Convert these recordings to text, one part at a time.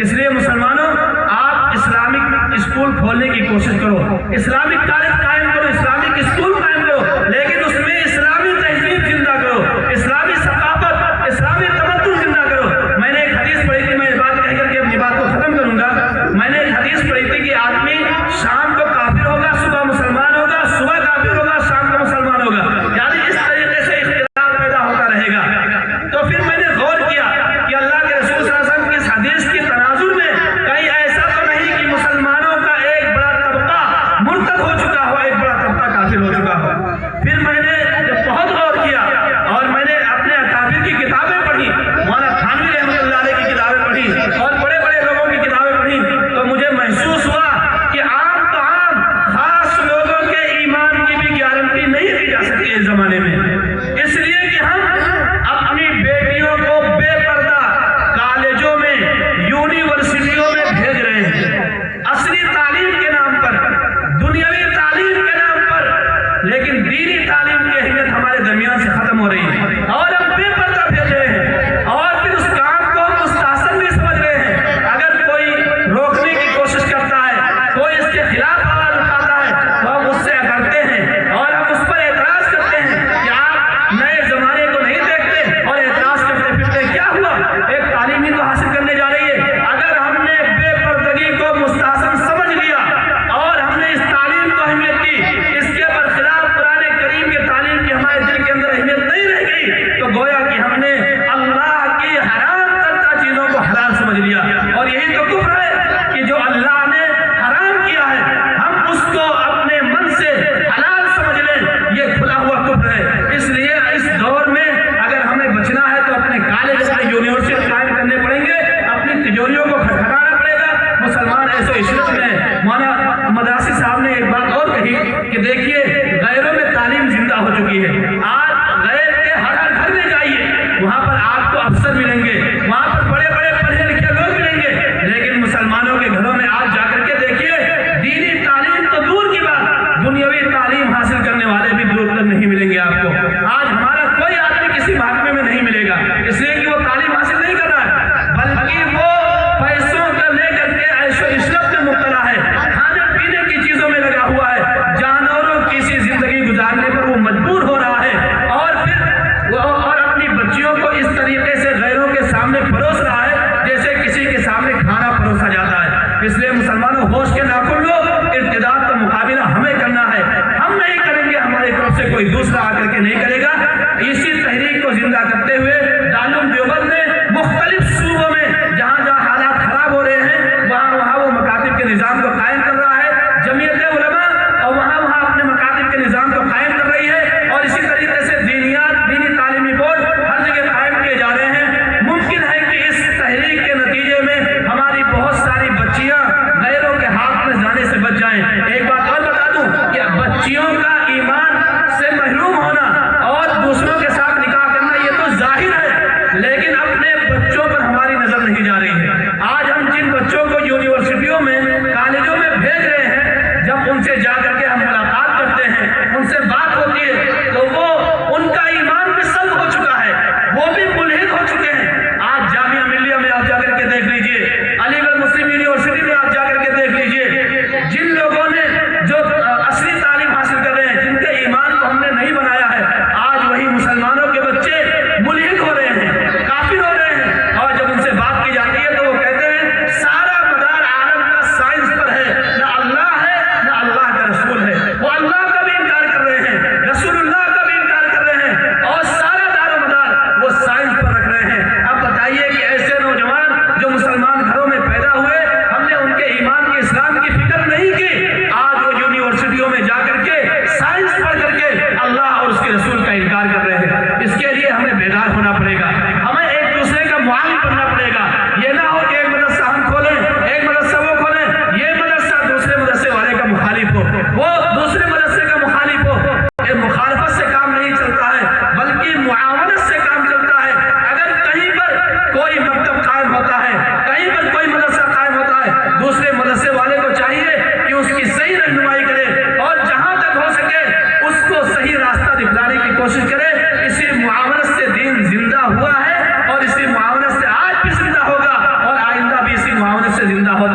اس لیے مسلمانوں آپ اسلامک اسکول کھولنے کی کوشش کرو، اسلامک کالج قائم کرو، اسلامک اسکول قائم کرو، لیکن اس میں اسلامی تہذیب زندہ کرو، اسلامی ثقافت، اسلامی تمدن زندہ کرو۔ میں نے ایک حدیث پڑھی تھی، میں یہ بات کہہ کر کے اپنی بات کو ختم کروں گا۔ میں نے ایک حدیث پڑھی تھی کہ آدمی شام کو کافر ہوگا، صبح مسلمان ہوگا، صبح کافر ہوگا، شام کو مسلمان ہوگا، یعنی اس طریقے سے اختلاف پیدا ہوتا رہے گا۔ تو پھر میں نے غور کیا کہ اللہ کے رسول صلی اللہ علیہ وسلم کی اس حدیث کی تناظر میں کہیں ایسا تو نہیں کہ مسلمانوں کا ایک بڑا طبقہ مرتد ہو چکا ہو، ایک بڑا طبقہ کافر ہو چکا ہو۔ پھر میں نے جب بہت غور کیا اور میں نے اپنے اکابر کی کتابیں پڑھی، مولانا تھانوی رحمۃ اللہ علیہ کی کتابیں پڑھی اور بڑے بڑے لوگوں کی کتابیں پڑھی، تو مجھے محسوس ہوا کہ عام تو عام خاص لوگوں کے ایمان کی بھی گارنٹی نہیں دی جا سکتی اس زمانے میں، اس لیے کہ ہم اپنی بیٹیوں کو بے پردہ کالجوں میں، یونیورسٹیوں میں بھیج رہے ہیں، اصلی تعلیم کے نام پر، دنیاوی تعلیم کے نام پر، لیکن دینی تعلیم کی اہمیت ہمارے درمیان سے ختم ہو رہی ہے اور ہم بے پردہ بھیج رہے ہیں، اور پھر اس کام کو مستحسن بھی سمجھ رہے ہیں۔ اگر کوئی روکنے کی کوشش کرتا ہے، کوئی اس کے خلاف آواز اٹھاتا ہے، تو ہم اس سے اکڑتے ہیں اور ہم اس پر اعتراض کرتے ہیں کہ آپ نئے زمانے کو نہیں دیکھتے اور اعتراض کرتے پھرتے۔ کیا ہوا؟ ایک تعلیم ہی تو حاصل کرنے جا رہی ہے۔ اگر ہم نے بے پردگی کو مستحسن سمجھ لیا اور ہم نے اس تعلیم کو اہمیت دی، اس کے برخلاف قرآن کریم کے تعلیم کی ہمارے دل کے اندر اہمیت نہیں رہ گئی، تو گویا کہ ہم نے اللہ کی حرام کردہ چیزوں کو حلال سمجھ لیا، اور یہی تو کفر ہے کہ جو اللہ نے حرام کیا ہے ہم اس کو اپنے من سے حلال سمجھ لیں، یہ کھلا ہوا کفر ہے۔ اس لیے اس دور میں اگر ہمیں بچنا ہے تو اپنے کالج اور یونیورسٹی قائم کرنے پڑیں گے، اپنی تجوریوں کو کھٹکھٹانا پڑے گا۔ مسلمان ایسے عشرت میں مولانا مدرسی صاحب نے ایک بات اور کہی کہ دیکھیے غیروں میں تعلیم زندہ ہو چکی ہے۔ آج غیر کے ہر گھر میں جائیے، وہاں پر آپ کو افسر ملیں گے، وہاں پر بڑے بڑے پڑھے لکھے لوگ ملیں گے، لیکن مسلمانوں کے گھروں میں آج جا کر کے دیکھیے دینی تعلیم تو دور کی بات، دنیاوی تعلیم حاصل کرنے والے بھی دور تک نہیں ملیں گے آپ کو۔ آج ہمارا کوئی آدمی کسی محکمے میں نہیں ملے گا، اس لیے کہ وہ تعلیم حاصل نہیں کر رہا ہے، بلکہ وہ پیسوں کو لے کر کے عیش و عشرت میں مبتلا ہے، کھانے پینے کی چیزوں میں لگا ہوا ہے، جانوروں کی سی زندگی گزارنے پر وہ مجبور ہو رہا ہے، اور پھر اور اپنی بچیوں کو اس طریقے سے غیروں کے سامنے پروس رہا ہے جیسے کسی کے سامنے کھانا پروسا جاتا ہے۔ اس لیے مسلمانوں ہوش کے ناخن لو، ارتداد کا مقابلہ ہمیں کرنا ہے، ہم نہیں کریں گے، ہماری طرف سے کوئی دوسرا آ کر کے نہیں کرے گا۔ اسی تحریک کو زندہ کرتے ہوئے دارالعلوم دیوبند نے مختلف صوبوں میں جہاں جہاں حالات خراب ہو رہے ہیں وہاں وہ مکاتب کے نظام کو قائم کر رہا ہے، جمعیت علماء اور وہاں اپنے مکاتب کے نظام کو قائم کر رہی ہے، اور اسی طریقے سے دینی تعلیمی بورڈ ہر جگہ قائم کیے جا رہے ہیں۔ ممکن ہے کہ اس تحریک کے نتیجے میں ہماری بہت ساری بچیاں غیروں کے ہاتھ میں جانے سے بچ جائیں۔ ایک بات اور بتا دوں کہ بچیوں کا ایمان سے محروم ہونا اور دوسروں کے ساتھ نکاح کرنا یہ تو ظاہر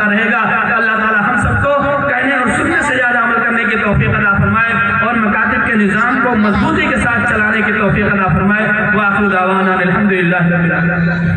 ہوتا رہے گا. اللہ تعالی ہم سب کو کہنے اور سننے سے زیادہ عمل کرنے کی توفیق عطا فرمائے اور مکاتب کے نظام کو مضبوطی کے ساتھ چلانے کی توفیق عطا فرمائے. وآخر دعوانا الحمدللہ رب العالمین.